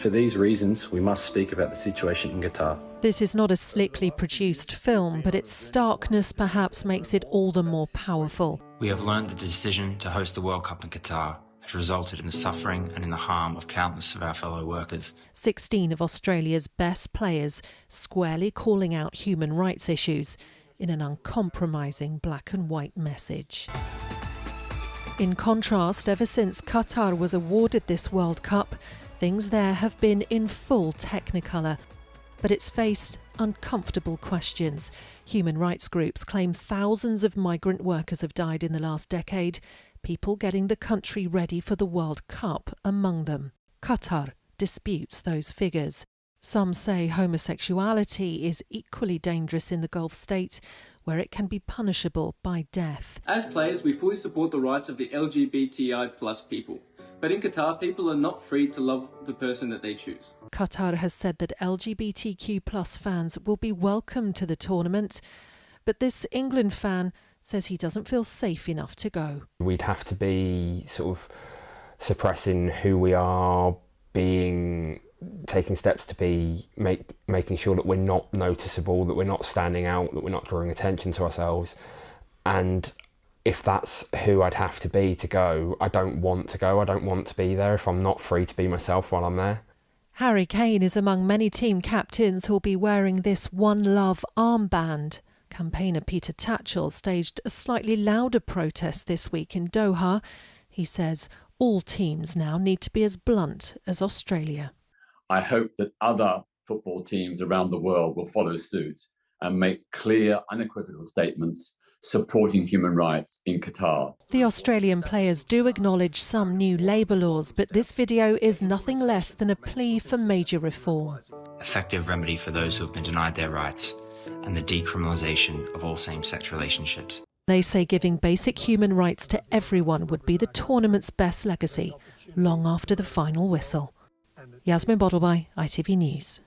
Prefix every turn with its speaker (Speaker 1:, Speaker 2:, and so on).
Speaker 1: For these reasons, we must speak about the situation in Qatar.
Speaker 2: This is not a slickly produced film, but its starkness perhaps makes it all the more powerful.
Speaker 3: We have learned that the decision to host the World Cup in Qatar has resulted in the suffering and in the harm of countless of our fellow workers. 16
Speaker 2: of Australia's best players squarely calling out human rights issues in an uncompromising black and white message. In contrast, ever since Qatar was awarded this World Cup, things there have been in full technicolor. But it's faced uncomfortable questions. Human rights groups claim thousands of migrant workers have died in the last decade, people getting the country ready for the World Cup among them. Qatar disputes those figures. Some say homosexuality is equally dangerous in the Gulf state, where it can be punishable by death.
Speaker 4: As players, we fully support the rights of the LGBTI+ people. But in Qatar, people are not free to love the person that they choose.
Speaker 2: Qatar has said that LGBTQ+ fans will be welcome to the tournament, but this England fan says he doesn't feel safe enough to go.
Speaker 5: We'd have to be sort of suppressing who we are, taking steps to be making sure that we're not noticeable, that we're not standing out, that we're not drawing attention to ourselves. And if that's who I'd have to be to go, I don't want to go. I don't want to be there if I'm not free to be myself while I'm there.
Speaker 2: Harry Kane is among many team captains who'll be wearing this One Love armband. Campaigner Peter Tatchell staged a slightly louder protest this week in Doha. He says all teams now need to be as blunt as Australia.
Speaker 6: I hope that other football teams around the world will follow suit and make clear, unequivocal statements supporting human rights in Qatar.
Speaker 2: The Australian players do acknowledge some new labour laws, but this video is nothing less than a plea for major reform.
Speaker 3: Effective remedy for those who have been denied their rights and the decriminalisation of all same-sex relationships.
Speaker 2: They say giving basic human rights to everyone would be the tournament's best legacy, long after the final whistle. Yasmin Bottleby, ITV News.